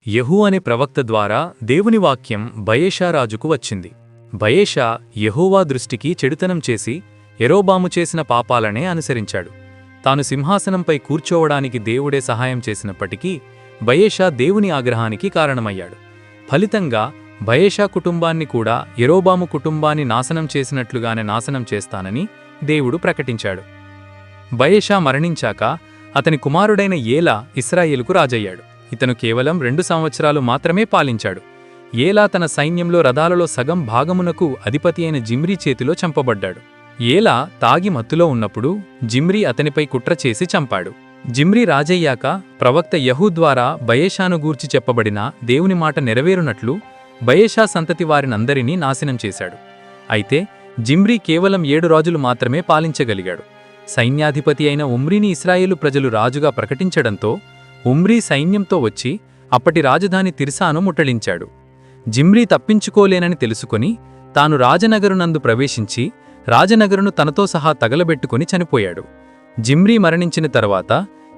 యెహూ అనే ప్రవక్త ద్వారా దేవుని వాక్యం బయెషా రాజుకు వచ్చింది. బయెషా యెహోవా దృష్టికి చెడుతనం చేసి యరొబాము చేసిన పాపాలనే అనుసరించాడు. తాను సింహాసనంపై కూర్చోవడానికి దేవుడే సహాయం చేసినప్పటికీ బయెషా దేవుని ఆగ్రహానికి కారణమయ్యాడు. ఫలితంగా బయెషా కుటుంబాన్ని కూడా యరొబాము కుటుంబాన్ని నాశనం చేసినట్లుగానే నాశనం చేస్తానని దేవుడు ప్రకటించాడు. బయెషా మరణించాక అతని కుమారుడైన ఏలా ఇశ్రాయేలుకు రాజయ్యాడు. ఇతను కేవలం 2 సంవత్సరాలు మాత్రమే పాలించాడు. ఏలా తన సైన్యంలో రథాలలో సగం భాగమునకు అధిపతి అయిన జిమ్రీ చేతిలో చంపబడ్డాడు. ఏలా తాగి మత్తులో ఉన్నప్పుడు జిమ్రీ అతనిపై కుట్ర చేసి చంపాడు. జిమ్రీ రాజయ్యాక ప్రవక్త యెహూ ద్వారా బయెషాను గూర్చి చెప్పబడిన దేవుని మాట నెరవేరునట్లు బయెషా సంతతి వారినందరినీ నాశనం చేశాడు. అయితే జిమ్రీ కేవలం 7 రాజులు మాత్రమే పాలించగలిగాడు. సైన్యాధిపతి అయిన ఉమ్రీని ఇశ్రాయేలు ప్రజలు రాజుగా ప్రకటించడంతో ఉమ్రీ సైన్యంతో వచ్చి అప్పటి రాజధాని తిర్సాను ముట్టడించాడు. జిమ్రీ తప్పించుకోలేనని తెలుసుకొని తాను రాజనగరునందు ప్రవేశించి రాజనగరును తనతో సహా తగలబెట్టుకుని చనిపోయాడు. జిమ్రీ మరణించిన తర్వాత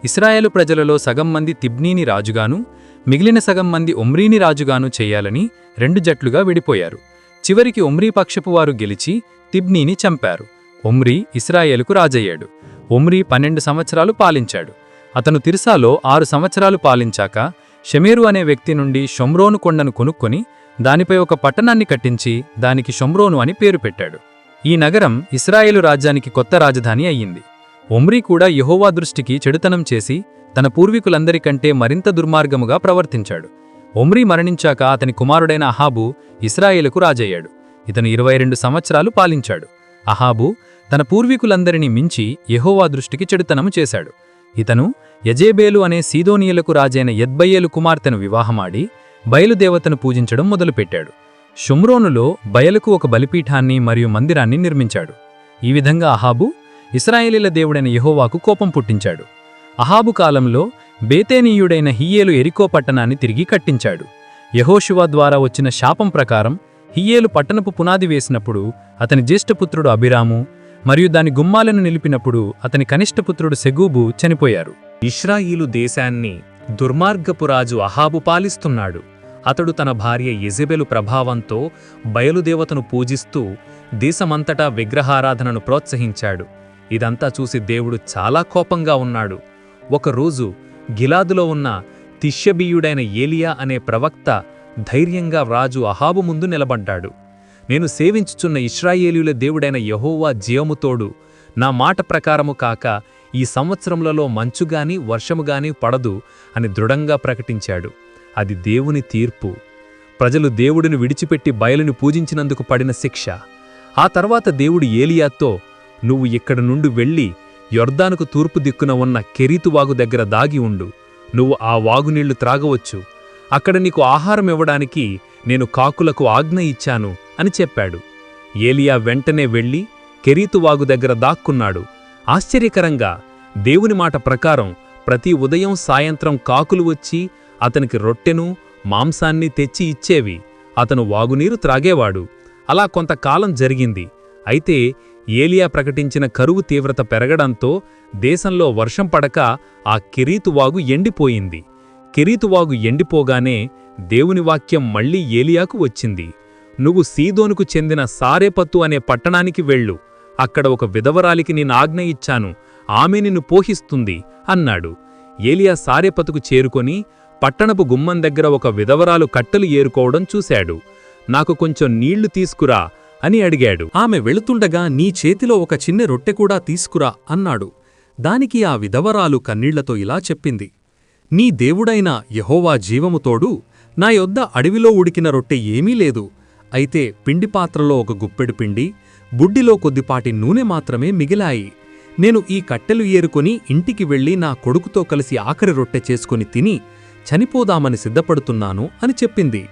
ఇశ్రాయేలు ప్రజలలో సగం మంది తిబ్నీని రాజుగాను మిగిలిన సగం మంది ఉమ్రీని రాజుగాను చేయాలని 2 జట్లుగా విడిపోయారు. చివరికి ఉమ్రీ పక్షపు వారు గెలిచి తిబ్నీని చంపారు. ఉమ్రీ ఇశ్రాయేలుకు రాజయ్యాడు. ఉమ్రీ 12 సంవత్సరాలు పాలించాడు. అతను తిర్సాలో 6 సంవత్సరాలు పాలించాక షెమెరు అనే వ్యక్తి నుండి షోమ్రోను కొండను కొనుక్కొని దానిపై ఒక పట్టణాన్ని కట్టించి దానికి షోమ్రోను అని పేరు పెట్టాడు. ఈ నగరం ఇశ్రాయేలు రాజ్యానికి కొత్త రాజధాని అయ్యింది. ఉమ్రీ కూడా యెహోవా దృష్టికి చెడుతనం చేసి తన పూర్వీకులందరికంటే మరింత దుర్మార్గముగా ప్రవర్తించాడు. ఉమ్రీ మరణించాక అతని కుమారుడైన అహాబు ఇశ్రాయేలుకు రాజయ్యాడు. ఇతను 22 సంవత్సరాలు పాలించాడు. అహాబు తన పూర్వీకులందరినీ మించి యెహోవా దృష్టికి చెడుతనము చేశాడు. ఇతను యజేబేలు అనే సీదోనీయులకు రాజైన యెత్బయేలు కుమార్తెను వివాహమాడి బయలుదేవతను పూజించడం మొదలుపెట్టాడు. షోమ్రోనులో బయలుకు ఒక బలిపీఠాన్ని మరియు మందిరాన్ని నిర్మించాడు. ఈ విధంగా అహాబు ఇశ్రాయేలీల దేవుడైన యెహోవాకు కోపం పుట్టించాడు. అహాబు కాలంలో బేతేనీయుడైన హియ్యేలు ఎరికో పట్టణాన్ని తిరిగి కట్టించాడు. యెహోషువ ద్వారా వచ్చిన శాపం ప్రకారం హియ్యేలు పట్టణపు పునాది వేసినప్పుడు అతని జ్యేష్ఠపుత్రుడు అబిరాము మరియు దాని గుమ్మాలను నిలిపినప్పుడు అతని కనిష్టపుత్రుడు సెగూబు చనిపోయారు. ఇశ్రాయేలు దేశాన్ని దుర్మార్గపు రాజు అహాబు పాలిస్తున్నాడు. అతడు తన భార్య యెజెబెలు ప్రభావంతో బయలుదేవతను పూజిస్తూ దేశమంతటా విగ్రహారాధనను ప్రోత్సహించాడు. ఇదంతా చూసి దేవుడు చాలా కోపంగా ఉన్నాడు. ఒకరోజు గిలాదులో ఉన్న తిష్యబీయుడైన ఏలియా అనే ప్రవక్త ధైర్యంగా రాజు అహాబు ముందు నిలబడ్డాడు. నేను సేవించుచున్న ఇశ్రాయేలీయుల దేవుడైన యెహోవా జీవముతోడు నా మాట ప్రకారము కాక ఈ సంవత్సరములలో మంచుగాని వర్షముగాని పడదు అని దృఢంగా ప్రకటించాడు. అది దేవుని తీర్పు. ప్రజలు దేవుడిని విడిచిపెట్టి బయలుని పూజించినందుకు పడిన శిక్ష. ఆ తర్వాత దేవుడు ఏలియాతో, నువ్వు ఇక్కడ నుండి వెళ్ళి యొర్దానుకు తూర్పు దిక్కున ఉన్న కెరీతు వాగు దగ్గర దాగి ఉండు. నువ్వు ఆ వాగునీళ్లు త్రాగవచ్చు. అక్కడ నీకు ఆహారం ఇవ్వడానికి నేను కాకులకు ఆజ్ఞ ఇచ్చాను అని చెప్పాడు. ఏలియా వెంటనే వెళ్లి కెరీతు వాగు దగ్గర దాక్కున్నాడు. ఆశ్చర్యకరంగా దేవుని మాట ప్రకారం ప్రతి ఉదయం సాయంత్రం కాకులు వచ్చి అతనికి రొట్టెను మాంసాన్ని తెచ్చి ఇచ్చేవి. అతను వాగునీరు త్రాగేవాడు. అలా కొంతకాలం జరిగింది. అయితే ఏలియా ప్రకటించిన కరువు తీవ్రత పెరగడంతో దేశంలో వర్షం పడక ఆ కెరీతు వాగు ఎండిపోయింది. కెరీతు వాగు ఎండిపోగానే దేవుని వాక్యం మళ్లీ ఏలియాకు వచ్చింది. నువ్వు సీదోనుకు చెందిన సారెపత్తు అనే పట్టణానికి వెళ్ళు. అక్కడ ఒక విధవరాలికి నేను ఆజ్ఞ ఇచ్చాను, ఆమె నిన్ను పోషిస్తుంది అన్నాడు. ఏలియా సారెపతుకు చేరుకొని పట్టణపు గుమ్మం దగ్గర ఒక విధవరాలు కట్టెలు ఏరుకోవడం చూశాడు. నాకు కొంచెం నీళ్లు తీసుకురా అని అడిగాడు. ఆమె వెళుతుండగా నీ చేతిలో ఒక చిన్న రొట్టె కూడా తీసుకురా అన్నాడు. దానికి ఆ విధవరాలు కన్నీళ్లతో ఇలా చెప్పింది, నీ దేవుడైన యెహోవా జీవముతోడు నా యొద్ద అడవిలో ఉడికిన రొట్టె ఏమీ లేదు. అయితే పిండిపాత్రలో ఒక గుప్పెడు పిండి, బుడ్డిలో కొద్దిపాటి నూనె మాత్రమే మిగిలాయి. నేను ఈ కట్టెలు ఏరుకొని ఇంటికి వెళ్లి నా కొడుకుతో కలిసి ఆఖరి రొట్టె చేసుకుని తిని చనిపోదామని సిద్ధపడుతున్నాను అని చెప్పింది.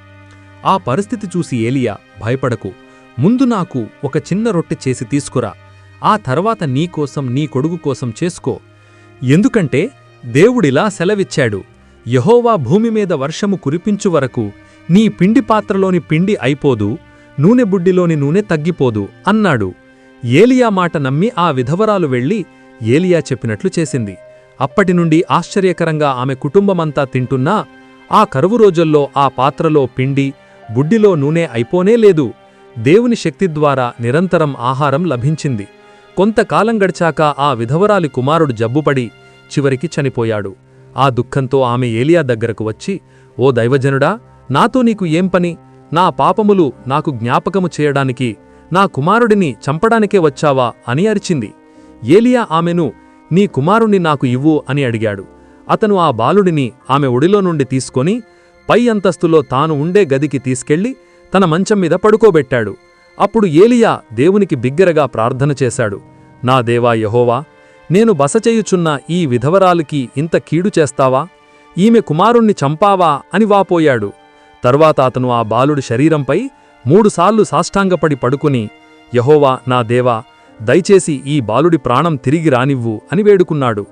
ఆ పరిస్థితి చూసి ఏలియా, భయపడకు, ముందు నాకు ఒక చిన్న రొట్టె చేసి తీసుకురా, ఆ తర్వాత నీకోసం నీ కొడుకు కోసం చేసుకో. ఎందుకంటే దేవుడిలా సెలవిచ్చాడు, యెహోవా భూమి మీద వర్షము కురిపించు వరకు నీ పిండి పాత్రలోని పిండి అయిపోదు, నూనె బుడ్డిలోని నూనె తగ్గిపోదు అన్నాడు. ఏలియా మాట నమ్మి ఆ విధవరాలు వెళ్లి ఏలియా చెప్పినట్లు చేసింది. అప్పటినుండి ఆశ్చర్యకరంగా ఆమె కుటుంబమంతా తింటున్నా ఆ కరువు రోజుల్లో ఆ పాత్రలో పిండి, బుడ్డిలో నూనె అయిపోనే లేదు. దేవుని శక్తి ద్వారా నిరంతరం ఆహారం లభించింది. కొంతకాలం గడిచాక ఆ విధవరాలి కుమారుడు జబ్బుపడి చివరికి చనిపోయాడు. ఆ దుఃఖంతో ఆమె ఏలియా దగ్గరకు వచ్చి, ఓ దైవజనుడా, నాతో నీకు ఏం పని? నా పాపములు నాకు జ్ఞాపకము చేయడానికి నా కుమారుడిని చంపడానికే వచ్చావా అని అరిచింది. ఏలియా ఆమెను, నీ కుమారుణ్ణి నాకు ఇవ్వు అని అడిగాడు. అతను ఆ బాలుడిని ఆమె ఒడిలో నుండి తీసుకొని పై అంతస్తులో తాను ఉండే గదికి తీసుకెళ్లి తన మంచం మీద పడుకోబెట్టాడు. అప్పుడు ఏలియా దేవునికి బిగ్గరగా ప్రార్థన చేశాడు. నా దేవా యెహోవా, నేను బస చేయుచున్న ఈ విధవరాలికి ఇంత కీడు చేస్తావా? ఈమె కుమారుణ్ణి చంపావా అని వాపోయాడు. తరువాత అతను ఆ బాలుడి శరీరంపై 3 సార్లు సాష్టాంగపడి పడుకుని, యెహోవా నా దేవా, దయచేసి ఈ బాలుడి ప్రాణం తిరిగి రానివ్వు అని వేడుకున్నాడు.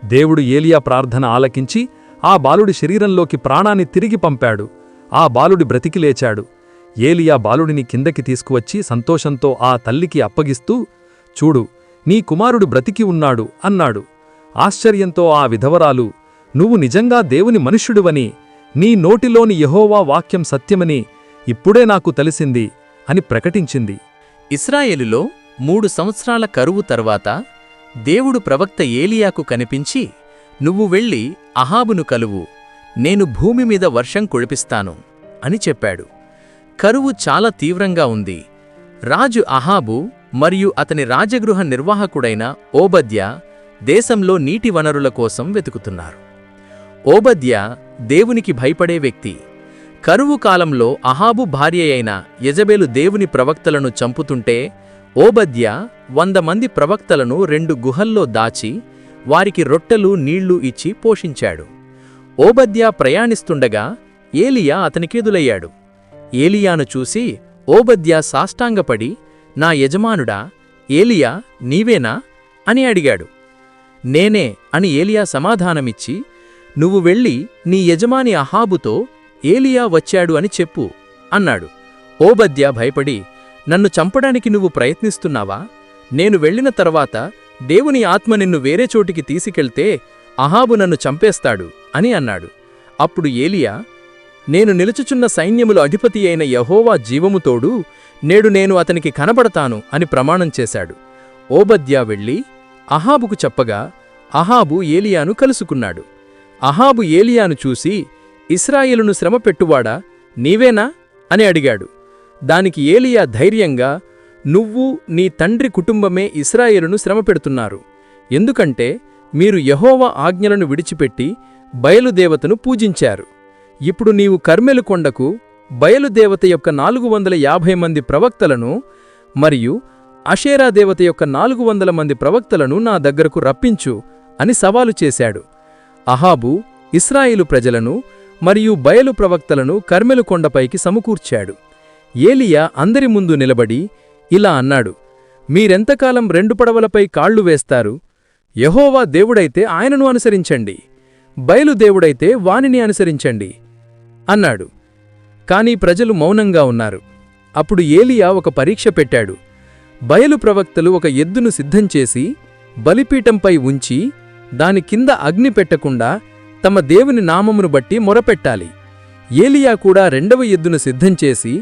దేవుడు ఏలియా ప్రార్థన ఆలకించి ఆ బాలుడి శరీరంలోకి ప్రాణాన్ని తిరిగి పంపాడు. ఆ బాలుడి బ్రతికి లేచాడు. ఏలియా బాలుడిని కిందకి తీసుకువచ్చి సంతోషంతో ఆ తల్లికి అప్పగిస్తూ, చూడు, నీ కుమారుడు బ్రతికి ఉన్నాడు అన్నాడు. ఆశ్చర్యంతో ఆ విధవరాలు, నువ్వు నిజంగా దేవుని మనుష్యుడివని, నీ నోటిలోని యెహోవా వాక్యం సత్యమని ఇప్పుడే నాకు తెలిసింది అని ప్రకటించింది. ఇశ్రాయేలులో 3 సంవత్సరాల కరువు తర్వాత దేవుడు ప్రవక్త ఏలియాకు కనిపించి, నువ్వు వెళ్ళి అహాబును కలువు, నేను భూమి మీద వర్షం కురిపిస్తాను అని చెప్పాడు. కరువు చాలా తీవ్రంగా ఉంది. రాజు అహాబు మరియు అతని రాజగృహ నిర్వాహకుడైన ఓబద్యా దేశంలో నీటి వనరుల కోసం వెతుకుతున్నారు. ఓబద్యా దేవునికి భయపడే వ్యక్తి. కరువు కాలంలో అహాబు భార్య అయిన యెజబెలు దేవుని ప్రవక్తలను చంపుతుంటే ఓబద్యా 100 మంది ప్రవక్తలను 2 గుహల్లో దాచి వారికి రొట్టెలు నీళ్లు ఇచ్చి పోషించాడు. ఓబద్యా ప్రయాణిస్తుండగా ఏలియా అతనికెదులయ్యాడు. ఏలియాను చూసి ఓబద్యా సాష్టాంగపడి, నా యజమానుడా ఏలియా, నీవేనా అని అడిగాడు. నేనే అని ఏలియా సమాధానమిచ్చి, నువ్వు వెళ్ళి నీ యజమాని అహాబుతో ఏలియా వచ్చాడు అని చెప్పు అన్నాడు. ఓబద్యా భయపడి, నన్ను చంపడానికి నువ్వు ప్రయత్నిస్తున్నావా? నేను వెళ్ళిన తర్వాత దేవుని ఆత్మ నిన్ను వేరే చోటికి తీసుకెళ్తే అహాబు నన్ను చంపేస్తాడు అని అన్నాడు. అప్పుడు ఏలియా, నేను నిలుచుచున్న సైన్యముల అధిపతి అయిన యెహోవా జీవముతోడు నేడు నేను అతనికి కనబడతాను అని ప్రమాణం చేశాడు. ఓబద్యా వెళ్ళి అహాబుకు చెప్పగా అహాబు ఏలియాను కలుసుకున్నాడు. అహాబు ఏలియాను చూసి, ఇశ్రాయేలును శ్రమపెట్టువాడా, నీవేనా అని అడిగాడు. దానికి ఏలియా ధైర్యంగా, నువ్వు నీ తండ్రి కుటుంబమే ఇశ్రాయేలును శ్రమపెడుతున్నారు. ఎందుకంటే మీరు యెహోవా ఆజ్ఞలను విడిచిపెట్టి బయలుదేవతను పూజించారు. ఇప్పుడు నీవు కర్మెలు కొండకు బయలుదేవత యొక్క 450 మంది ప్రవక్తలను మరియు అషేరా దేవత యొక్క 400 మంది ప్రవక్తలను నా దగ్గరకు రప్పించు అని సవాలు చేశాడు. అహాబు ఇశ్రాయేలు ప్రజలను మరియు బయలు ప్రవక్తలను కర్మెలు కొండపైకి సమకూర్చాడు. ఏలియా అందరి ముందు నిలబడి ఇలా అన్నాడు, మీరెంతకాలం 2 పడవలపై కాళ్లు వేస్తారు? యెహోవా దేవుడైతే ఆయనను అనుసరించండి, బయలుదేవుడైతే వానిని అనుసరించండి అన్నాడు. కాని ప్రజలు మౌనంగా ఉన్నారు. అప్పుడు ఏలియా ఒక పరీక్ష పెట్టాడు. బయలు ప్రవక్తలు ఒక ఎద్దును సిద్ధంచేసి బలిపీఠంపై ఉంచి దాని కింద అగ్ని పెట్టకుండా తమ దేవుని నామమును బట్టి మొరపెట్టాలి. ఏలియా కూడా 2వ ఎద్దును సిద్ధంచేసి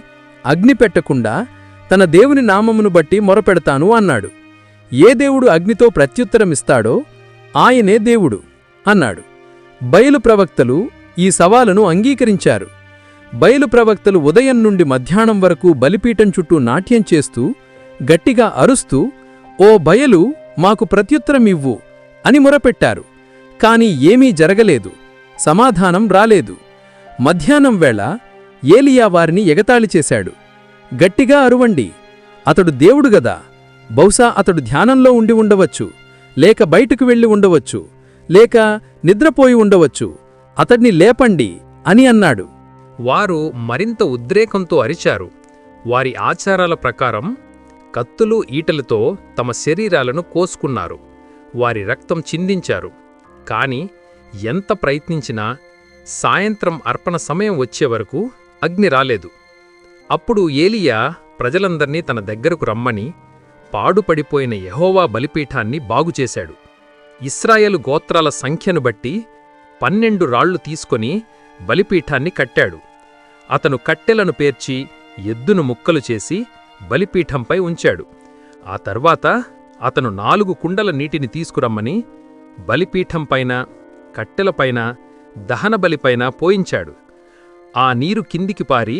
అగ్ని పెట్టకుండా తన దేవుని నామమును బట్టి మొరపెడతాను అన్నాడు. ఏ దేవుడు అగ్నితో ప్రత్యుత్తరమిస్తాడో ఆయనే దేవుడు అన్నాడు. బయలు ప్రవక్తలు ఈ సవాలును అంగీకరించారు. బయలు ప్రవక్తలు ఉదయం నుండి మధ్యాహ్నం వరకు బలిపీఠం చుట్టూ నాట్యం చేస్తూ గట్టిగా అరుస్తూ, ఓ బయలు, మాకు ప్రత్యుత్తరమివ్వు అని మొరపెట్టారు. కాని ఏమీ జరగలేదు, సమాధానం రాలేదు. మధ్యాహ్నం వేళ ఏలియా వారిని ఎగతాళి చేశాడు. గట్టిగా అరువండి, అతడు దేవుడు గదా, బహుశా అతడు ధ్యానంలో ఉండి ఉండవచ్చు, లేక బయటకు వెళ్ళి ఉండవచ్చు, లేక నిద్రపోయి ఉండవచ్చు, అతడ్ని లేపండి అని అన్నాడు. వారు మరింత ఉద్రేకంతో అరిచారు. వారి ఆచారాల ప్రకారం కత్తులు ఈటలతో తమ శరీరాలను కోసుకున్నారు. వారి రక్తం చిందించారు. కాని ఎంత ప్రయత్నించినా సాయంత్రం అర్పణ సమయం వచ్చే వరకు అగ్ని రాలేదు. అప్పుడు ఏలియా ప్రజలందర్నీ తన దగ్గరకు రమ్మని పాడుపడిపోయిన యెహోవా బలిపీఠాన్ని బాగుచేశాడు. ఇశ్రాయేలు గోత్రాల సంఖ్యను బట్టి 12 రాళ్లు తీసుకొని బలిపీఠాన్ని కట్టాడు. అతను కట్టెలను పేర్చి ఎద్దును ముక్కలు చేసి బలిపీఠంపై ఉంచాడు. ఆ తర్వాత అతను 4 కుండల నీటిని తీసుకురమ్మని బలిపీఠంపైన, కట్టెలపైన, దహనబలిపైన పోయించాడు. ఆ నీరు కిందికి పారి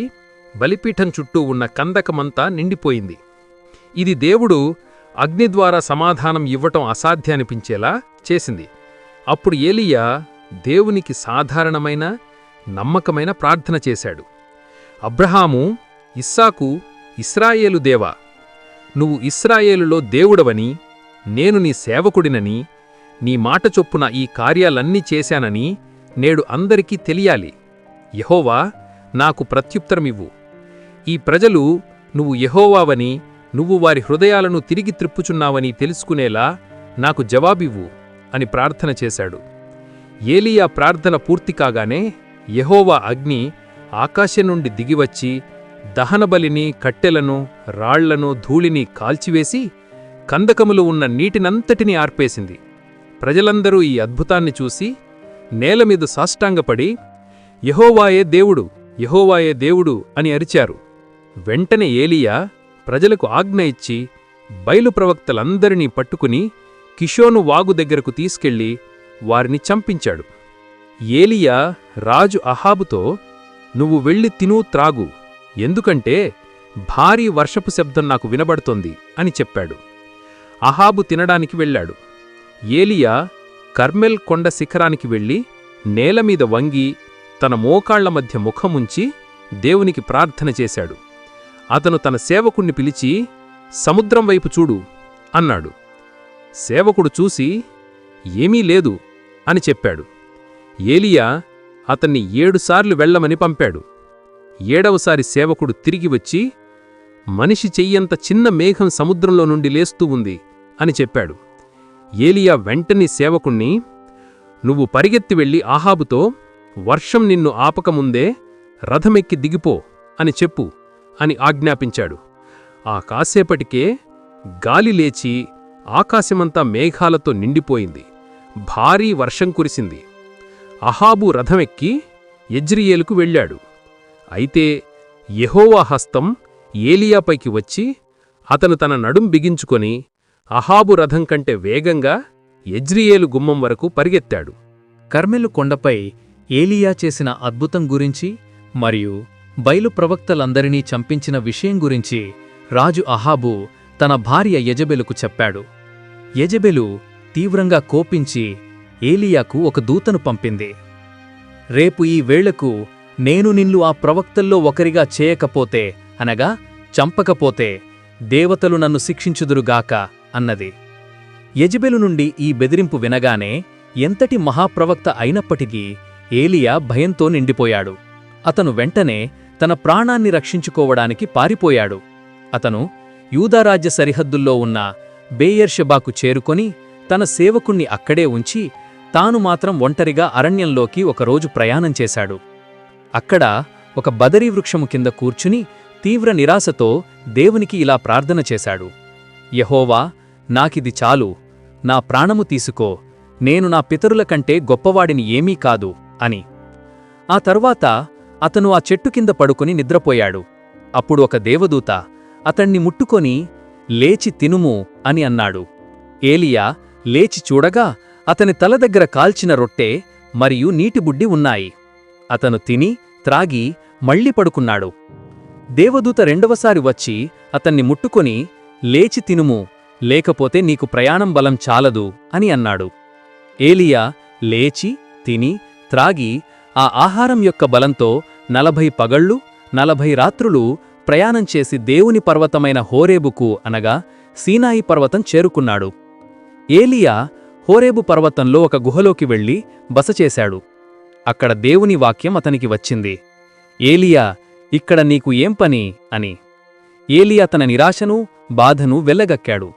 బలిపీఠం చుట్టూ ఉన్న కందకమంతా నిండిపోయింది. ఇది దేవుడు అగ్ని ద్వారా సమాధానం ఇవ్వటం అసాధ్యానిపించేలా చేసింది. అప్పుడు ఏలీయా దేవునికి సాధారణమైన, నమ్మకమైన ప్రార్థన చేశాడు. అబ్రహాము, ఇస్సాకు, ఇశ్రాయేలు దేవా, నువ్వు ఇశ్రాయేలులో దేవుడవని, నేను నీ సేవకుడినని, నీ మాట చొప్పున ఈ కార్యాలన్నీ చేశానని నేడు అందరికీ తెలియాలి. యెహోవా, నాకు ప్రత్యుత్తరమివ్వు. ఈ ప్రజలు నువ్వు యెహోవావని, నువ్వు వారి హృదయాలను తిరిగి త్రిప్పుచున్నావని తెలుసుకునేలా నాకు జవాబివ్వు అని ప్రార్థన చేశాడు. ఏలీయా ప్రార్థన పూర్తి కాగానే యెహోవా అగ్ని ఆకాశం నుండి దిగివచ్చి దహనబలిని, కట్టెలను, రాళ్లను, ధూళిని కాల్చివేసి కందకములు ఉన్న నీటినంతటినీ ఆర్పేసింది. ప్రజలందరూ ఈ అద్భుతాన్ని చూసి నేలమీద సాష్టాంగపడి యెహోవాయే దేవుడు, యెహోవాయే దేవుడు అని అరిచారు. వెంటనే ఏలీయా ప్రజలకు ఆజ్ఞ ఇచ్చి బయలు ప్రవక్తలందరినీ పట్టుకుని కిషోను వాగు దగ్గరకు తీసుకెళ్లి వారిని చంపించాడు. ఏలీయా రాజు అహాబుతో, నువ్వు వెళ్ళి తిను, త్రాగు, ఎందుకంటే భారీ వర్షపు శబ్దం నాకు వినబడుతోంది అని చెప్పాడు. అహాబు తినడానికి వెళ్ళాడు. ఏలీయా కర్మెల్ కొండ శిఖరానికి వెళ్ళి నేలమీద వంగి తన మోకాళ్ల మధ్య ముఖముంచి దేవునికి ప్రార్థన చేశాడు. అతను తన సేవకుణ్ణి పిలిచి, సముద్రం వైపు చూడు అన్నాడు. సేవకుడు చూసి, ఏమీ లేదు అని చెప్పాడు. ఏలీయా అతన్ని 7 సార్లు వెళ్లమని పంపాడు. 7వసారి సేవకుడు తిరిగి వచ్చి, మనిషి చెయ్యంత చిన్న మేఘం సముద్రంలో నుండి లేస్తూ ఉంది అని చెప్పాడు. ఏలీయా వెంటనే సేవకుణ్ణి, నువ్వు పరిగెత్తి వెళ్ళి ఆహాబుతో, వర్షం నిన్ను ఆపకముందే రథమెక్కి దిగిపో అని చెప్పు అని ఆజ్ఞాపించాడు. ఆ కాసేపటికే గాలి లేచి ఆకాశమంతా మేఘాలతో నిండిపోయింది. భారీ వర్షం కురిసింది. అహాబు రథమెక్కి యెజ్రెయేలుకు వెళ్ళాడు. అయితే యెహోవా హస్తం ఏలీయాపైకి వచ్చి అతను తన నడుం బిగించుకొని అహాబు రథం కంటే వేగంగా యెజ్రెయేలు గుమ్మం వరకు పరిగెత్తాడు. కర్మెలు కొండపై ఏలీయా చేసిన అద్భుతం గురించి మరియు బయలు ప్రవక్తలందరినీ చంపించిన విషయం గురించి రాజు అహాబు తన భార్య యెజెబెలుకు చెప్పాడు. యెజెబెలు తీవ్రంగా కోపించి ఏలీయాకు ఒక దూతను పంపింది. రేపు ఈ వేళకు నేను నిన్ను ఆ ప్రవక్తల్లో ఒకరిగా చేయకపోతే, అనగా చంపకపోతే, దేవతలు నన్ను శిక్షించుదురుగాక అన్నది. యెజెబెలు నుండి ఈ బెదిరింపు వినగానే ఎంతటి మహాప్రవక్త అయినప్పటికీ ఏలీయా భయంతో నిండిపోయాడు. అతను వెంటనే తన ప్రాణాన్ని రక్షించుకోవడానికి పారిపోయాడు. అతను యూదారాజ్య సరిహద్దుల్లో ఉన్న బెయేర్షెబాకు చేరుకొని తన సేవకుణ్ణి అక్కడే ఉంచి తాను మాత్రం ఒంటరిగా అరణ్యంలోకి ఒకరోజు ప్రయాణం చేశాడు. అక్కడ ఒక బదరీ వృక్షము కింద కూర్చుని తీవ్ర నిరాశతో దేవునికి ఇలా ప్రార్థన చేశాడు. యెహోవా, నాకిది చాలు, నా ప్రాణము తీసుకో, నేను నా పితరుల కంటే గొప్పవాడిని ఏమీ కాదు అని. ఆ తరువాత అతను ఆ చెట్టు కింద పడుకొని నిద్రపోయాడు. అప్పుడు ఒక దేవదూత అతణ్ణి ముట్టుకొని, లేచి తినుము అని అన్నాడు. ఏలీయా లేచి చూడగా అతని తల దగ్గర కాల్చిన రొట్టె మరియు నీటిబుడ్డి ఉన్నాయి. అతను తిని త్రాగి మళ్ళీ పడుకున్నాడు. దేవదూత రెండవసారి వచ్చి అతన్ని ముట్టుకొని, లేచి తినుము, లేకపోతే నీకు ప్రయాణం బలం చాలదు అని అన్నాడు. ఏలీయా లేచి తిని త్రాగి ఆ ఆహారం యొక్క బలంతో 40 పగళ్ళు 40 రాత్రులు ప్రయాణం చేసి దేవుని పర్వతమైన హోరేబుకు, అనగా సీనాయి పర్వతం చేరుకున్నాడు. ఏలీయా హోరేబు పర్వతంలో ఒక గుహలోకి వెళ్లి బస చేశాడు. అక్కడ దేవుని వాక్యం అతనికి వచ్చింది. ఏలీయా, ఇక్కడ నీకు ఏం పని అని. ఏలీయా తన నిరాశను, బాధను వెళ్లగక్కాడు.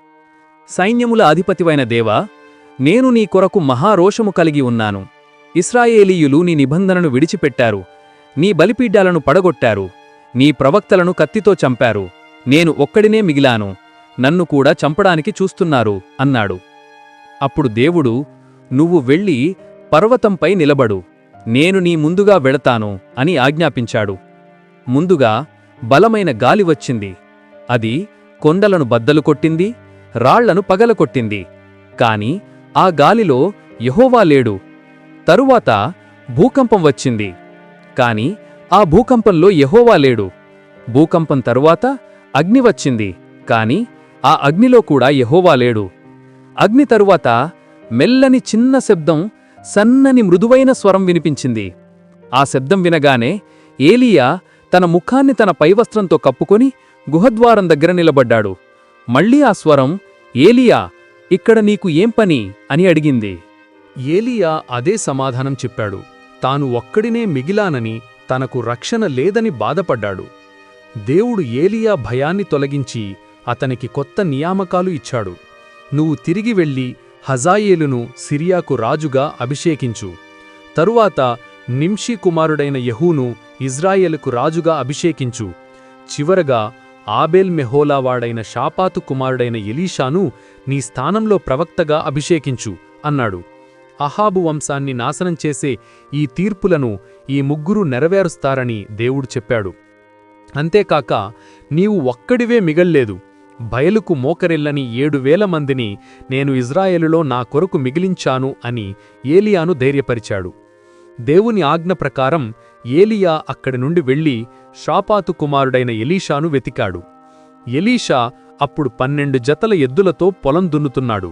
సైన్యముల అధిపతివైన దేవా, నేను నీ కొరకు మహారోషము కలిగి ఉన్నాను. ఇశ్రాయేలీయులు నీ నిబంధనను విడిచిపెట్టారు, నీ బలిపీఠాలను పడగొట్టారు, నీ ప్రవక్తలను కత్తితో చంపారు. నేను ఒక్కడినే మిగిలాను, నన్ను కూడా చంపడానికి చూస్తున్నారు అన్నాడు. అప్పుడు దేవుడు, నువ్వు వెళ్ళి పర్వతంపై నిలబడు, నేను నీ ముందుగా వెళతాను అని ఆజ్ఞాపించాడు. ముందుగా బలమైన గాలి వచ్చింది. అది కొండలను బద్దలు కొట్టింది, రాళ్లను పగలకొట్టింది. కాని ఆ గాలిలో యెహోవా లేడు. తరువాత భూకంపం వచ్చింది. కాని ఆ భూకంపంలో యెహోవా లేడు. భూకంపం తరువాత అగ్ని వచ్చింది. కాని ఆ అగ్నిలో కూడా యెహోవా లేడు. అగ్ని తరువాత మెల్లని చిన్న శబ్దం, సన్నని మృదువైన స్వరం వినిపించింది. ఆ శబ్దం వినగానే ఏలీయా తన ముఖాన్ని తన పైవస్త్రంతో కప్పుకొని గుహద్వారం దగ్గర నిలబడ్డాడు. మళ్ళీ ఆ స్వరం, ఏలీయా, ఇక్కడ నీకు ఏం పని అని అడిగింది. ఏలీయా అదే సమాధానం చెప్పాడు. తాను ఒక్కడినే మిగిలానని, తనకు రక్షణ లేదని బాధపడ్డాడు. దేవుడు ఏలీయా భయాన్ని తొలగించి అతనికి కొత్త నియామకాలు ఇచ్చాడు. నువ్వు తిరిగి వెళ్ళి హజాయేలును సిరియాకు రాజుగా అభిషేకించు. తరువాత నింషీ కుమారుడైన యెహూను ఇజ్రాయేలుకు రాజుగా అభిషేకించు. చివరగా ఆబేల్ మెహోలావాడైన షాపాతు కుమారుడైన ఎలీషాను నీ స్థానంలో ప్రవక్తగా అభిషేకించు అన్నాడు. అహాబు వంశాన్ని నాశనం చేసే ఈ తీర్పులను ఈ ముగ్గురు నెరవేరుస్తారని దేవుడు చెప్పాడు. అంతేకాక నీవు ఒక్కడివే మిగల్లేదు. బయలుకు మోకరెల్లని 7,000 మందిని నేను ఇజ్రాయేలులో నా కొరకు మిగిలించాను అని ఏలియాను ధైర్యపరిచాడు. దేవుని ఆజ్ఞ ప్రకారం ఏలియా అక్కడి నుండి వెళ్లి షాపాతు కుమారుడైన ఎలీషాను వెతికాడు. ఎలీషా అప్పుడు 12 జతల ఎద్దులతో పొలం దున్నుతున్నాడు.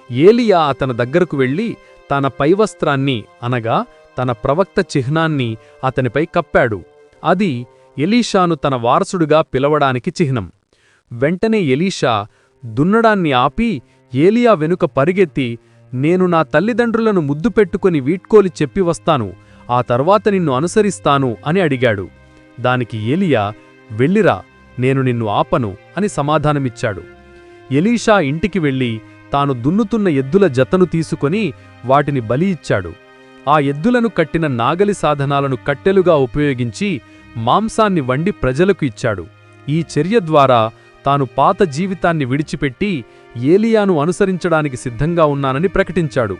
ఏలియా అతని దగ్గరకు వెళ్లి తన పైవస్త్రాన్ని అనగా తన ప్రవక్త చిహ్నాన్ని అతనిపై కప్పాడు. అది ఎలీషాను తన వారసుడిగా పిలవడానికి చిహ్నం. వెంటనే ఎలీషా దున్నడాన్ని ఆపి ఏలియా వెనుక పరిగెత్తి, నేను నా తల్లిదండ్రులను ముద్దు పెట్టుకుని వీడ్కోలి చెప్పి వస్తాను, ఆ తర్వాత నిన్ను అనుసరిస్తాను అని అడిగాడు. దానికి ఏలియా, వెళ్ళిరా, నేను నిన్ను ఆపను అని సమాధానమిచ్చాడు. ఎలీషా ఇంటికి వెళ్లి తాను దున్నుతున్న ఎద్దుల జతను తీసుకొని వాటిని బలి ఇచ్చాడు. ఆ ఎద్దులను కట్టిన నాగలి సాధనాలను కట్టెలుగా ఉపయోగించి మాంసాన్ని వండి ప్రజలకు ఇచ్చాడు. ఈ చర్య ద్వారా తాను పాత జీవితాన్ని విడిచిపెట్టి ఏలియాను అనుసరించడానికి సిద్ధంగా ఉన్నానని ప్రకటించాడు.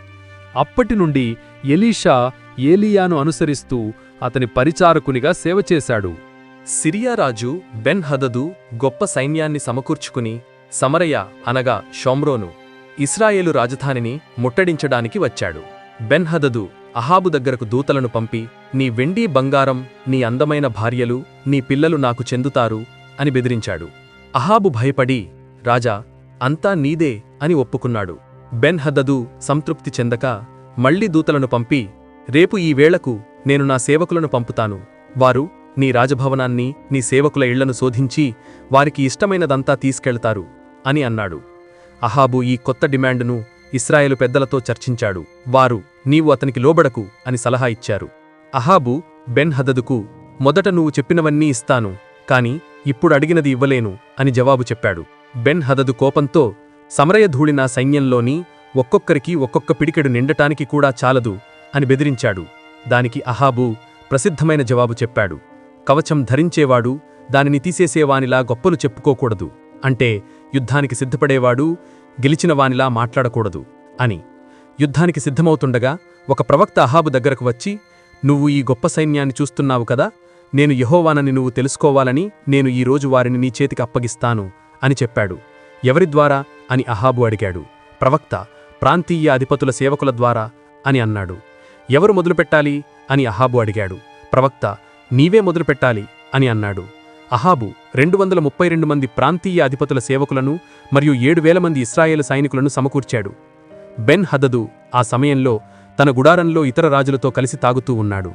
అప్పటినుండి ఎలీషా ఏలియాను అనుసరిస్తూ అతని పరిచారకునిగా సేవ చేశాడు. సిరియా రాజు బెన్ హదదు గొప్ప సైన్యాన్ని సమకూర్చుకుని సమరయ అనగా షోమ్రోను, ఇశ్రాయేలు రాజధానిని ముట్టడించడానికి వచ్చాడు. బెన్ హదదు అహాబు దగ్గరకు దూతలను పంపి, నీ వెండి బంగారం, నీ అందమైన భార్యలు, నీ పిల్లలు నాకు చెందుతారు అని బెదిరించాడు. అహాబు భయపడి, రాజా, అంతా నీదే అని ఒప్పుకున్నాడు. బెన్ హదదు సంతృప్తి చెందక మళ్లీ దూతలను పంపి, రేపు ఈ వేళకు నేను నా సేవకులను పంపుతాను. వారు నీ రాజభవనాన్ని, నీ సేవకుల ఇళ్లను శోధించి వారికి ఇష్టమైనదంతా తీసుకెళ్తారు అని అన్నాడు. అహాబు ఈ కొత్త డిమాండును ఇశ్రాయేలు పెద్దలతో చర్చించాడు. వారు, నీవు అతనికి లోబడకు అని సలహా ఇచ్చారు. అహాబు బెన్ హదదుకు, మొదట నువ్వు చెప్పినవన్నీ ఇస్తాను, కాని ఇప్పుడు అడిగినది ఇవ్వలేను అని జవాబు చెప్పాడు. బెన్ హదదు కోపంతో, సమరయధూళి నా సైన్యంలోని ఒక్కొక్కరికి ఒక్కొక్క పిడికెడు నిండటానికి కూడా చాలదు అని బెదిరించాడు. దానికి అహాబు ప్రసిద్ధమైన జవాబు చెప్పాడు. కవచం ధరించేవాడు దానిని తీసేసేవానిలా గొప్పలు చెప్పుకోకూడదు, అంటే యుద్ధానికి సిద్ధపడేవాడు గెలిచినవానిలా మాట్లాడకూడదు అని. యుద్ధానికి సిద్ధమవుతుండగా ఒక ప్రవక్త అహాబు దగ్గరకు వచ్చి, నువ్వు ఈ గొప్ప సైన్యాన్ని చూస్తున్నావు కదా, నేను యెహోవానని నువ్వు తెలుసుకోవాలని నేను ఈరోజు వారిని నీ చేతికి అప్పగిస్తాను అని చెప్పాడు. ఎవరి ద్వారా అని అహాబు అడిగాడు. ప్రవక్త, ప్రాంతీయ అధిపతుల సేవకుల ద్వారా అని అన్నాడు. ఎవరు మొదలుపెట్టాలి అని అహాబు అడిగాడు. ప్రవక్త, నీవే మొదలుపెట్టాలి అని అన్నాడు. అహాబు 232 మంది ప్రాంతీయ అధిపతుల సేవకులను మరియు 7,000 మంది ఇశ్రాయేలు సైనికులను సమకూర్చాడు. బెన్ హదదు ఆ సమయంలో తన గుడారంలో ఇతర రాజులతో కలిసి తాగుతూ ఉన్నాడు.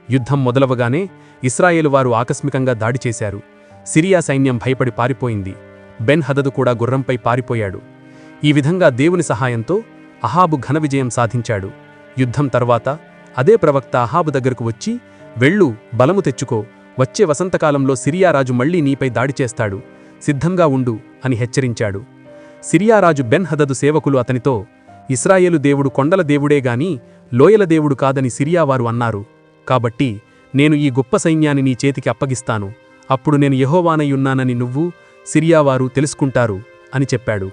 యుద్ధం మొదలవగానే ఇశ్రాయేలు వారు ఆకస్మికంగా దాడి చేశారు. సిరియా సైన్యం భయపడి పారిపోయింది. బెన్ హదదు కూడా గుర్రంపై పారిపోయాడు. ఈ విధంగా దేవుని సహాయంతో అహాబు ఘన విజయం సాధించాడు. యుద్ధం తర్వాత అదే ప్రవక్త అహాబు దగ్గరకు వచ్చి, వెళ్ళు, బలము తెచ్చుకో, వచ్చే వసంతకాలంలో సిరియారాజు మళ్లీ నీపై దాడి చేస్తాడు, సిద్ధంగా ఉండు అని హెచ్చరించాడు. సిరియారాజు బెన్ హదదు సేవకులు అతనితో, ఇశ్రాయేలు దేవుడు కొండల దేవుడేగాని లోయల దేవుడు కాదని సిరియావారు అన్నారు, కాబట్టి నేను ఈ గొప్ప సైన్యాన్ని నీ చేతికి అప్పగిస్తాను, అప్పుడు నేను యెహోవానయ్యున్నానని నువ్వు సిరియావారు తెలుసుకుంటారు అని చెప్పాడు.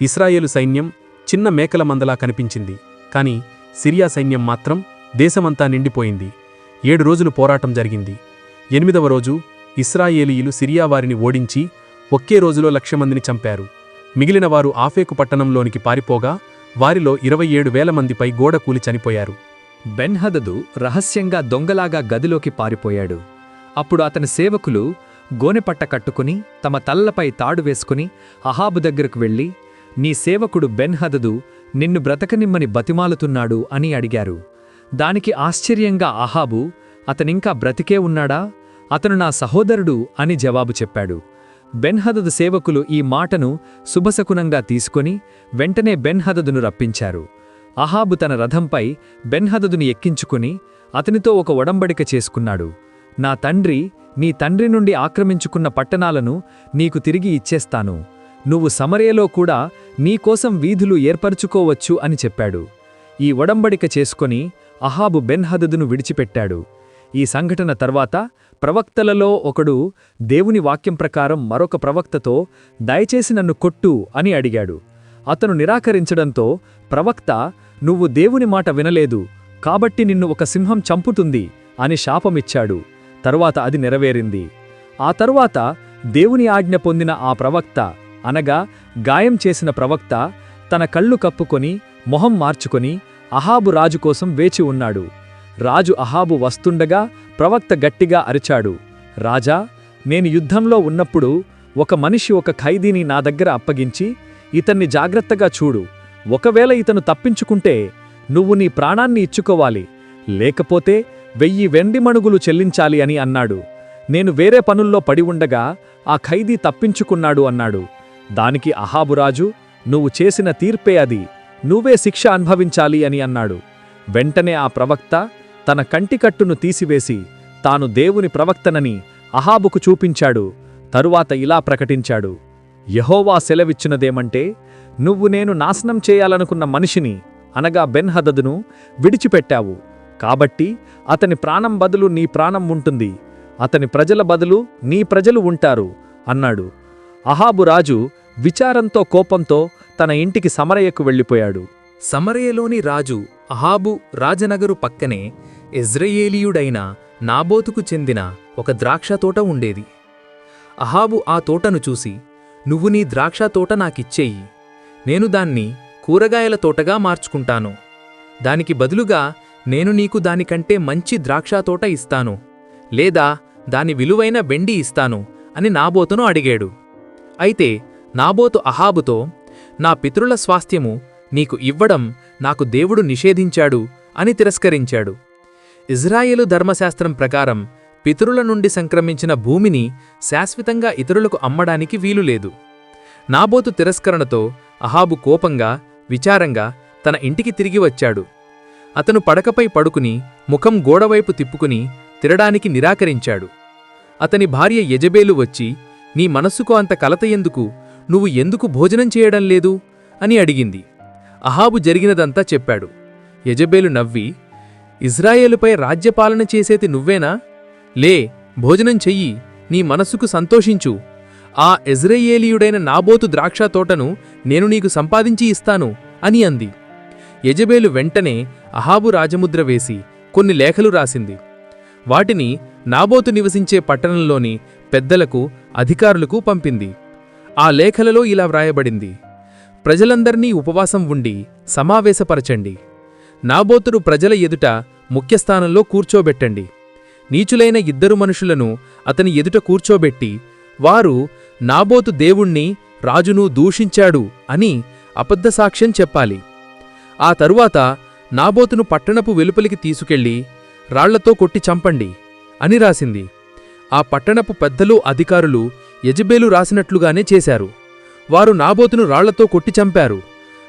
ఇశ్రాయేలు సైన్యం చిన్న మేకల మందలా కనిపించింది, కాని సిరియా సైన్యం మాత్రం దేశమంతా నిండిపోయింది. 7 రోజులు పోరాటం జరిగింది. 8వ రోజు ఇశ్రాయేలీయులు సిరియా వారిని ఓడించి ఒకే రోజులో 1,00,000 మందిని చంపారు. మిగిలిన వారు ఆఫేకు పట్టణంలోనికి పారిపోగా వారిలో 27,000 మందిపై గోడ కూలి చనిపోయారు. బెన్హదదు రహస్యంగా దొంగలాగా గదిలోకి పారిపోయాడు. అప్పుడు అతని సేవకులు గోనెపట్ట కట్టుకుని తమ తలలపై తాడు వేసుకుని అహాబు దగ్గరకు వెళ్ళి, నీ సేవకుడు బెన్హదదు నిన్ను బ్రతకనిమ్మని బతిమాలుతున్నాడు అని అడిగారు. దానికి ఆశ్చర్యంగా అహాబు, అతనింకా బ్రతికే ఉన్నాడా? అతను నా సహోదరుడు అని జవాబు చెప్పాడు. బెన్హదదు సేవకులు ఈ మాటను శుభశకునంగా తీసుకొని వెంటనే బెన్హదదును రప్పించారు. అహాబు తన రథంపై బెన్హదదుని ఎక్కించుకుని అతనితో ఒక ఒడంబడిక చేసుకున్నాడు. నా తండ్రి నీ తండ్రి నుండి ఆక్రమించుకున్న పట్టణాలను నీకు తిరిగి ఇచ్చేస్తాను. నువ్వు సమరయలో కూడా నీకోసం వీధులు ఏర్పరుచుకోవచ్చు అని చెప్పాడు. ఈ ఒడంబడిక చేసుకొని అహాబు బెన్హదదును విడిచిపెట్టాడు. ఈ సంఘటన తర్వాత ప్రవక్తలలో ఒకడు దేవుని వాక్యం ప్రకారం మరొక ప్రవక్తతో, దయచేసి నన్ను కొట్టు అని అడిగాడు. అతను నిరాకరించడంతో ప్రవక్త, నువ్వు దేవుని మాట వినలేదు కాబట్టి నిన్ను ఒక సింహం చంపుతుంది అని శాపమిచ్చాడు. తరువాత అది నెరవేరింది. ఆ తరువాత దేవుని ఆజ్ఞ పొందిన ఆ ప్రవక్త, అనగా గాయం చేసిన ప్రవక్త, తన కళ్ళు కప్పుకొని మొహం మార్చుకొని అహాబు రాజు కోసం వేచి ఉన్నాడు. రాజు అహాబు వస్తుండగా ప్రవక్త గట్టిగా అరిచాడు, రాజా, నేను యుద్ధంలో ఉన్నప్పుడు ఒక మనిషి ఒక ఖైదీని నా దగ్గర అప్పగించి, ఇతన్ని జాగ్రత్తగా చూడు, ఒకవేళ ఇతను తప్పించుకుంటే నువ్వు నీ ప్రాణాన్ని ఇచ్చుకోవాలి, లేకపోతే 1000 వెండి మణుగులు చెల్లించాలి అని అన్నాడు. నేను వేరే పనుల్లో పడి ఉండగా ఆ ఖైదీ తప్పించుకున్నాడు అన్నాడు. దానికి అహాబురాజు, నువ్వు చేసిన తీర్పే అది, నువ్వే శిక్ష అనుభవించాలి అని అన్నాడు. వెంటనే ఆ ప్రవక్త తన కంటికట్టును తీసివేసి తాను దేవుని ప్రవక్తనని అహాబుకు చూపించాడు. తరువాత ఇలా ప్రకటించాడు, యెహోవా సెలవిచ్చినదేమంటే, నువ్వు నేను నాశనం చేయాలనుకున్న మనిషిని, అనగా బెన్హదదును విడిచిపెట్టావు. కాబట్టి అతని ప్రాణం బదులు నీ ప్రాణం ఉంటుంది, అతని ప్రజల బదులు నీ ప్రజలు ఉంటారు అన్నాడు. అహాబు రాజు విచారంతో కోపంతో తన ఇంటికి సమరయకు వెళ్ళిపోయాడు. సమరయలోని రాజు అహాబు రాజనగరు పక్కనే ఇజ్రాయేలీయుడైన నాబోతుకు చెందిన ఒక ద్రాక్షతోట ఉండేది. అహాబు ఆ తోటను చూసి, నువ్వు నీ ద్రాక్షతోట నాకిచ్చేయి, నేను దాన్ని కూరగాయల తోటగా మార్చుకుంటాను, దానికి బదులుగా నేను నీకు దానికంటే మంచి ద్రాక్షతోట ఇస్తాను, లేదా దాని విలువైన వెండి ఇస్తాను అని నాబోతును అడిగాడు. అయితే నాబోతు అహాబుతో, నా పితరుల స్వాస్థ్యము నీకు ఇవ్వడం నాకు దేవుడు నిషేధించాడు అని తిరస్కరించాడు. ఇజ్రాయేలు ధర్మశాస్త్రం ప్రకారం పితరుల నుండి సంక్రమించిన భూమిని శాశ్వతంగా ఇతరులకు అమ్మడానికి వీలులేదు. నాబోతు తిరస్కరణతో అహాబు కోపంగా, విచారంగా తన ఇంటికి తిరిగి వచ్చాడు. అతను పడకపై పడుకుని ముఖం గోడవైపు తిప్పుకుని తినడానికి నిరాకరించాడు. అతని భార్య యెజెబెలు వచ్చి, నీ మనస్సుకు అంత కలత ఎందుకు, నువ్వు ఎందుకు భోజనం చేయడం లేదు అని అడిగింది. అహాబు జరిగినదంతా చెప్పాడు. యెజెబెలు నవ్వి, ఇజ్రాయేలుపై రాజ్యపాలన చేసేది నువ్వేనా? లే, భోజనం చెయ్యి, నీ మనస్సుకు సంతోషించు, ఆ ఇజ్రాయేలీయుడైన నాబోతు ద్రాక్షతోటను నేను నీకు సంపాదించి ఇస్తాను అని అంది. యెజెబెలు వెంటనే అహాబు రాజముద్ర వేసి కొన్ని లేఖలు రాసింది. వాటిని నాబోతు నివసించే పట్టణంలోని పెద్దలకు, అధికారులకు పంపింది. ఆ లేఖలలో ఇలా వ్రాయబడింది, ప్రజలందర్నీ ఉపవాసం ఉండి సమావేశపరచండి, నాబోతును ప్రజల ఎదుట ముఖ్యస్థానంలో కూర్చోబెట్టండి, నీచులైన 2 మనుషులను అతని ఎదుట కూర్చోబెట్టి, వారు నాబోతు దేవుణ్ణి రాజును దూషించాడు అని అబద్ధసాక్ష్యం చెప్పాలి. ఆ తరువాత నాబోతును పట్టణపు వెలుపలికి తీసుకెళ్లి రాళ్లతో కొట్టి చంపండి అని రాసింది. ఆ పట్టణపు పెద్దలు, అధికారులు యెజెబెలు రాసినట్లుగానే చేశారు. వారు నాబోతును రాళ్లతో కొట్టి చంపారు.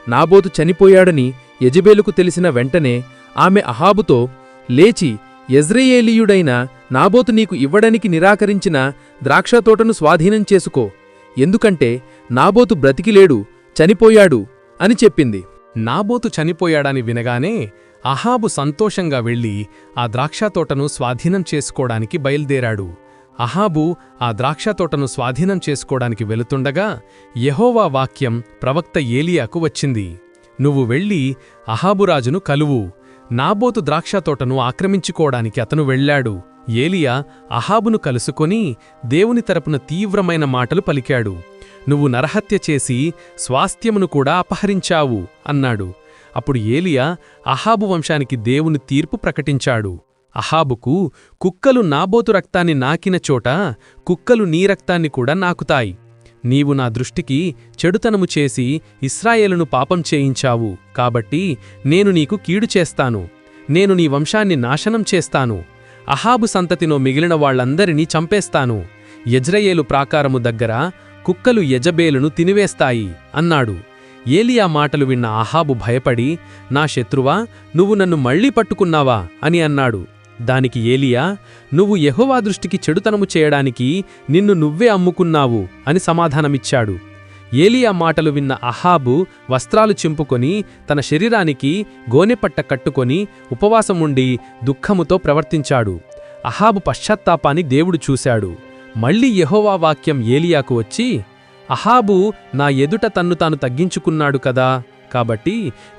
నాబోతు చనిపోయాడని యెజెబెలుకు తెలిసిన వెంటనే ఆమె అహాబుతో, లేచి యెజ్రెయేలీయుడైన నాబోతు నీకు ఇవ్వడానికి నిరాకరించిన ద్రాక్షతోటను స్వాధీనం చేసుకో, ఎందుకంటే నాబోతు బ్రతికిలేడు, చనిపోయాడు అని చెప్పింది. నాబోతు చనిపోయాడని వినగానే అహాబు సంతోషంగా వెళ్లి ఆ ద్రాక్షతోటను స్వాధీనం చేసుకోవడానికి బయల్దేరాడు. అహాబు ఆ ద్రాక్షతోటను స్వాధీనం చేసుకోవడానికి వెళుతుండగా యెహోవా వాక్యం ప్రవక్త ఏలియాకు వచ్చింది. నువ్వు వెళ్ళి అహాబురాజును కలువు, నాబోతు ద్రాక్షతోటను ఆక్రమించుకోవడానికి అతను వెళ్ళాడు. ఏలియా అహాబును కలుసుకొని దేవుని తరపున తీవ్రమైన మాటలు పలికాడు. నువ్వు నరహత్య చేసి స్వాస్థ్యమును కూడా అపహరించావు అన్నాడు. అప్పుడు ఏలియా అహాబు వంశానికి దేవుని తీర్పు ప్రకటించాడు. అహాబుకు, కుక్కలు నాబోతు రక్తాన్ని నాకిన చోట కుక్కలు నీ రక్తాన్ని కూడా నాకుతాయి. నీవు నా దృష్టికి చెడుతనము చేసి ఇశ్రాయేలును పాపం చేయించావు, కాబట్టి నేను నీకు కీడు చేస్తాను. నేను నీ వంశాన్ని నాశనం చేస్తాను. అహాబు సంతతిలో మిగిలిన వాళ్లందరినీ చంపేస్తాను. యెజ్రెయేలు ప్రాకారము దగ్గర కుక్కలు యెజబేలును తినివేస్తాయి అన్నాడు. ఏలియా మాటలు విన్న అహాబు భయపడి, నా శత్రువా, నువ్వు నన్ను మళ్లీ పట్టుకున్నావా అని అన్నాడు. దానికి ఏలియా, నువ్వు యెహోవా దృష్టికి చెడుతనము చేయడానికి నిన్ను నువ్వే అమ్ముకున్నావు అని సమాధానమిచ్చాడు. ఏలియా మాటలు విన్న అహాబు వస్త్రాలు చింపుకొని తన శరీరానికి గోనెపట్ట కట్టుకొని ఉపవాసముండి దుఃఖముతో ప్రవర్తించాడు. అహాబు పశ్చాత్తాపాన్ని దేవుడు చూశాడు. మళ్లీ యెహోవా వాక్యం ఏలియాకు వచ్చి, అహాబు నా ఎదుట తన్ను తాను తగ్గించుకున్నాడు కదా, కాబట్టి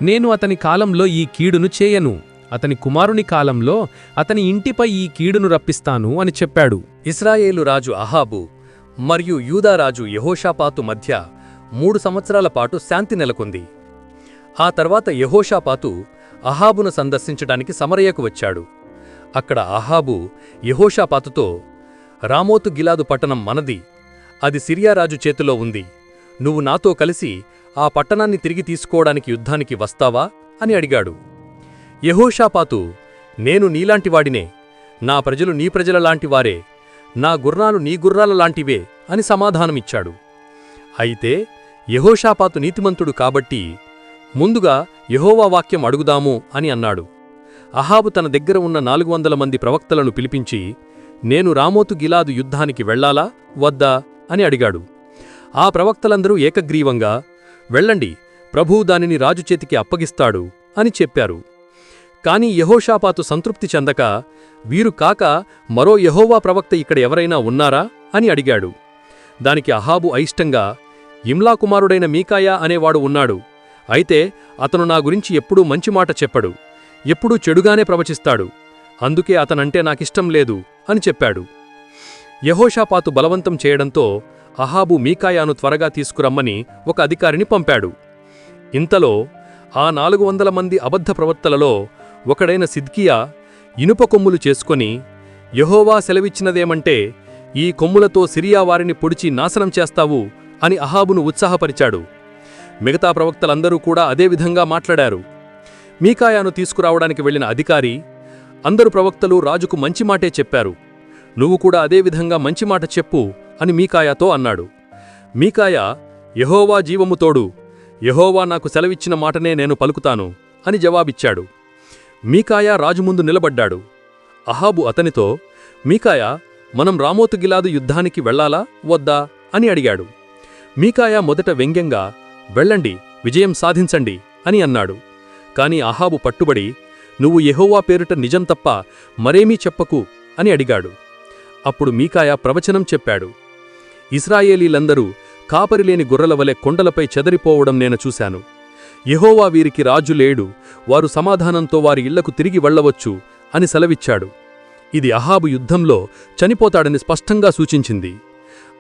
నేను అతని కాలంలో ఈ కీడును చేయను. అతని కుమారుని కాలంలో అతని ఇంటిపై ఈ కీడును రప్పిస్తాను అని చెప్పాడు. ఇశ్రాయేలు రాజు అహాబు మరియు యూదారాజు యెహోషాపాతు మధ్య 3 సంవత్సరాల పాటు శాంతి నెలకొంది. ఆ తర్వాత యెహోషాపాతు అహాబును సందర్శించడానికి సమరయకు వచ్చాడు. అక్కడ అహాబు యెహోషాపాతుతో, రామోతు గిలాదు పట్టణం మనది, అది సిరియారాజు చేతిలో ఉంది. నువ్వు నాతో కలిసి ఆ పట్టణాన్ని తిరిగి తీసుకోవడానికి యుద్ధానికి వస్తావా అని అడిగాడు. యెహోషాపాతు, నేను నీలాంటివాడినే, నా ప్రజలు నీ ప్రజలలాంటివారే, నా గుర్రాలు నీ గుర్రాలలాంటివే అని సమాధానమిచ్చాడు. అయితే యెహోషాపాతు నీతిమంతుడు కాబట్టి ముందుగా యెహోవా వాక్యం అడుగుదాము అని అన్నాడు. అహాబు తన దగ్గర ఉన్న 400 మంది ప్రవక్తలను పిలిపించి, నేను రామోతు గిలాదు యుద్ధానికి వెళ్లాలా వద్దా అని అడిగాడు. ఆ ప్రవక్తలందరూ ఏకగ్రీవంగా, వెళ్ళండి, ప్రభువు దానిని రాజు చేతికి అప్పగిస్తాడు అని చెప్పారు. కాని యెహోషాపాతు సంతృప్తి చెందక, వీరు కాక మరో యెహోవా ప్రవక్త ఇక్కడ ఎవరైనా ఉన్నారా అని అడిగాడు. దానికి అహాబు అయిష్టంగా, ఇమ్లా కుమారుడైన మీకాయా అనేవాడు ఉన్నాడు. అయితే అతను నా గురించి ఎప్పుడూ మంచి మాట చెప్పడు, ఎప్పుడూ చెడుగానే ప్రవచిస్తాడు, అందుకే అతనంటే నాకిష్టం లేదు అని చెప్పాడు. యెహోషాపాతు బలవంతం చేయడంతో అహాబు మీకాయాను త్వరగా తీసుకురమ్మని ఒక అధికారిని పంపాడు. ఇంతలో ఆ 400 మంది అబద్ధ ప్రవక్తలలో ఒకడైన సిద్కియా ఇనుప కొమ్ములు చేసుకొని, యెహోవా సెలవిచ్చినదేమంటే ఈ కొమ్ములతో సిరియా వారిని పొడిచి నాశనం చేస్తావు అని అహాబును ఉత్సాహపరిచాడు. మిగతా ప్రవక్తలందరూ కూడా అదేవిధంగా మాట్లాడారు. మీకాయాను తీసుకురావడానికి వెళ్లిన అధికారి, అందరు ప్రవక్తలు రాజుకు మంచి మాటే చెప్పారు, నువ్వు కూడా అదేవిధంగా మంచి మాట చెప్పు అని మీకాయాతో అన్నాడు. మీకాయా, యెహోవా జీవము తోడు, యెహోవా నాకు సెలవిచ్చిన మాటనే నేను పలుకుతాను అని జవాబిచ్చాడు. మీకాయా రాజు ముందు నిలబడ్డాడు. అహాబు అతనితో, మీకాయా, మనం రామోతు గిలాదు యుద్ధానికి వెళ్లాలా వద్దా అని అడిగాడు. మీకాయా మొదట వ్యంగ్యంగా, వెళ్ళండి, విజయం సాధించండి అని అన్నాడు. కాని అహాబు పట్టుబడి, నువ్వు యెహోవా పేరుట నిజం తప్ప మరేమీ చెప్పకు అని అడిగాడు. అప్పుడు మీకాయా ప్రవచనం చెప్పాడు. ఇశ్రాయేలీలందరూ కాపరిలేని గొర్రెలవలె కొండలపై చెదరిపోవడం నేను చూశాను. యెహోవా వీరికి రాజు లేడు, వారు సమాధానంతో వారి ఇళ్లకు తిరిగి వెళ్లవచ్చు అని సెలవిచ్చాడు. ఇది అహాబు యుద్ధంలో చనిపోతాడని స్పష్టంగా సూచించింది.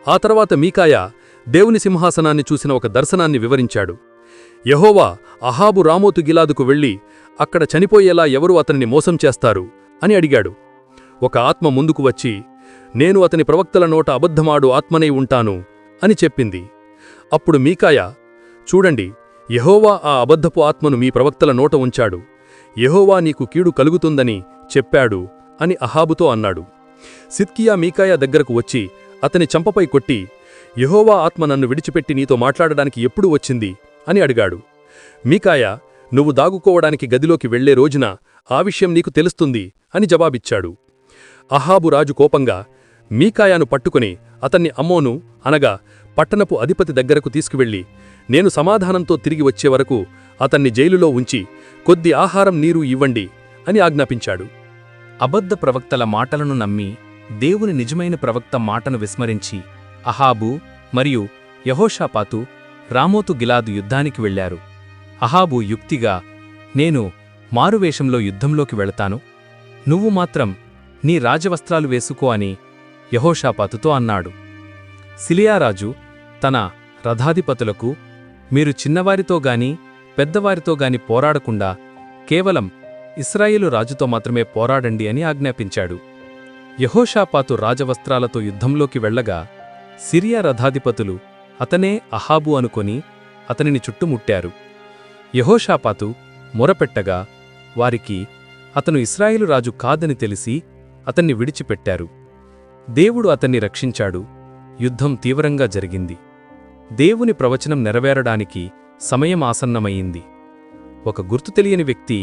ఆ తర్వాత మీకాయా దేవుని సింహాసనాన్ని చూసిన ఒక దర్శనాన్ని వివరించాడు. యెహోవా అహాబు రామోతు గిలాదుకు వెళ్లి అక్కడ చనిపోయేలా ఎవరు అతన్ని మోసం చేస్తారు అని అడిగాడు. ఒక ఆత్మ ముందుకు వచ్చి, నేను అతని ప్రవక్తల నోట అబద్ధమాడు ఆత్మనై ఉంటాను అని చెప్పింది. అప్పుడు మీకాయా, చూడండి, యెహోవా ఆ అబద్ధపు ఆత్మను మీ ప్రవక్తల నోట ఉంచాడు, యెహోవా నీకు కీడు కలుగుతుందని చెప్పాడు అని అహాబుతో అన్నాడు. సిద్కియా మీకాయా దగ్గరకు వచ్చి అతని చంపపై కొట్టి, యెహోవా ఆత్మ నన్ను విడిచిపెట్టి నీతో మాట్లాడడానికి ఎప్పుడు వచ్చింది అని అడిగాడు. మీకాయా, నువ్వు దాగుకోవడానికి గదిలోకి వెళ్లే రోజున ఆ విషయం నీకు తెలుస్తుంది అని జవాబిచ్చాడు. అహాబు రాజు కోపంగా మీకాయాను పట్టుకుని అతన్ని అమ్మోను అనగా పట్టణపు అధిపతి దగ్గరకు తీసుకువెళ్లి, నేను సమాధానంతో తిరిగి వచ్చే వరకు అతన్ని జైలులో ఉంచి కొద్ది ఆహారం నీరు ఇవ్వండి అని ఆజ్ఞాపించాడు. అబద్ధ ప్రవక్తల మాటలను నమ్మి దేవుని నిజమైన ప్రవక్త మాటను విస్మరించి అహాబు మరియు యెహోషాపాతు రామోతు గిలాదు యుద్ధానికి వెళ్లారు. అహాబు యుక్తిగా, నేను మారువేషంలో యుద్ధంలోకి వెళతాను, నువ్వు మాత్రం నీ రాజవస్త్రాలు వేసుకో అని యెహోషాపాతుతో అన్నాడు. సిలియారాజు తన రథాధిపతులకు, మీరు చిన్నవారితో గాని పెద్దవారితో గాని పోరాడకుండా కేవలం ఇశ్రాయేలు రాజుతో మాత్రమే పోరాడండి అని ఆజ్ఞాపించాడు. యెహోషాపాతు రాజవస్త్రాలతో యుద్ధంలోకి వెళ్ళగా సిరియా రథాధిపతులు అతనే అహాబు అనుకొని అతనిని చుట్టుముట్టారు. యెహోషాపాతు మొరపెట్టగా వారికి అతను ఇశ్రాయేలు రాజు కాదని తెలిసి అతన్ని విడిచిపెట్టారు. దేవుడు అతన్ని రక్షించాడు. యుద్ధం తీవ్రంగా జరిగింది. దేవుని ప్రవచనం నెరవేరడానికి సమయం ఆసన్నమయ్యింది. ఒక గుర్తు తెలియని వ్యక్తి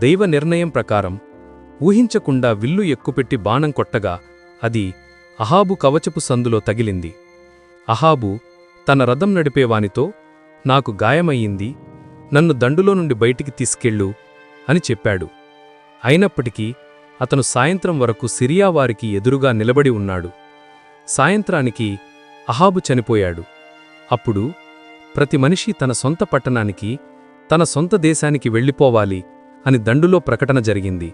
దైవ నిర్ణయం ప్రకారం ఊహించకుండా విల్లు ఎక్కుపెట్టి బాణం కొట్టగా అది అహాబు కవచపు సందులో తగిలింది. అహాబు తన రథం నడిపేవానితో, నాకు గాయమయ్యింది, నన్ను దండులో నుండి బయటికి తీసుకెళ్ళు అని చెప్పాడు. అయినప్పటికీ అతను సాయంత్రం వరకు సిరియా వారికి ఎదురుగా నిలబడి ఉన్నాడు. సాయంత్రానికి అహాబు చనిపోయాడు. అప్పుడు ప్రతి మనిషి తన సొంత పట్టణానికి, తన సొంత దేశానికి వెళ్ళిపోవాలి అని దండులో ప్రకటన జరిగింది.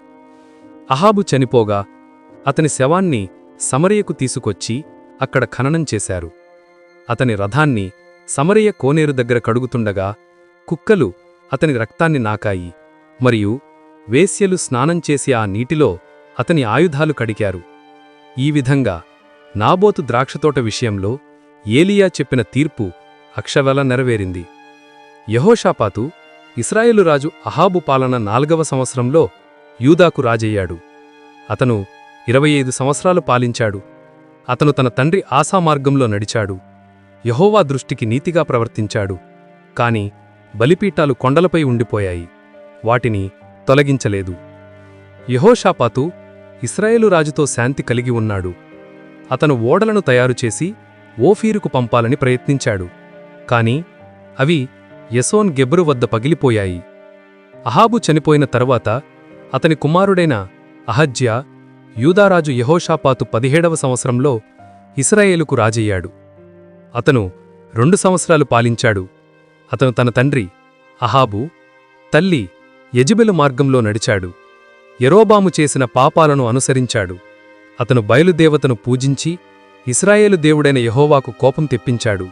అహాబు చనిపోగా అతని శవాన్ని సమరయకు తీసుకొచ్చి అక్కడ ఖననం చేశారు. అతని రథాన్ని సమరయ కోనేరు దగ్గర కడుగుతుండగా కుక్కలు అతని రక్తాన్ని నాకాయి, మరియు వేశ్యలు స్నానం చేసి ఆ నీటిలో అతని ఆయుధాలు కడిగారు. ఈ విధంగా నాబోతు ద్రాక్షతోట విషయంలో ఏలియా చెప్పిన తీర్పు అక్షరాలా నెరవేరింది. యెహోషాపాతు ఇశ్రాయేలు రాజు అహాబు పాలన 4వ సంవత్సరంలో యూదాకు రాజయ్యాడు. అతను 25 సంవత్సరాలు పాలించాడు. అతను తన తండ్రి ఆసా మార్గంలో నడిచాడు. యెహోవా దృష్టికి నీతిగా ప్రవర్తించాడు. కాని బలిపీఠాలు కొండలపై ఉండిపోయాయి, వాటిని తొలగించలేదు. యెహోషాపాతు ఇశ్రాయేలు రాజుతో శాంతి కలిగి ఉన్నాడు. అతను ఓడలను తయారుచేసి ఓఫీరుకు పంపాలని ప్రయత్నించాడు. కాని అవి యెసోన్ గెబెరు వద్ద పగిలిపోయాయి. అహాబు చనిపోయిన తరువాత అతని కుమారుడైన అహజ్యా యూదారాజు యెహోషాపాతు 17వ సంవత్సరంలో ఇశ్రాయేలుకు రాజయ్యాడు. అతను 2 సంవత్సరాలు పాలించాడు. అతను తన తండ్రి అహాబు, తల్లి యెజెబెలు మార్గంలో నడిచాడు. యెరోబాము చేసిన పాపాలను అనుసరించాడు. అతను బయలుదేవతను పూజించి ఇశ్రాయేలు దేవుడైన యెహోవాకు కోపం తెప్పించాడు.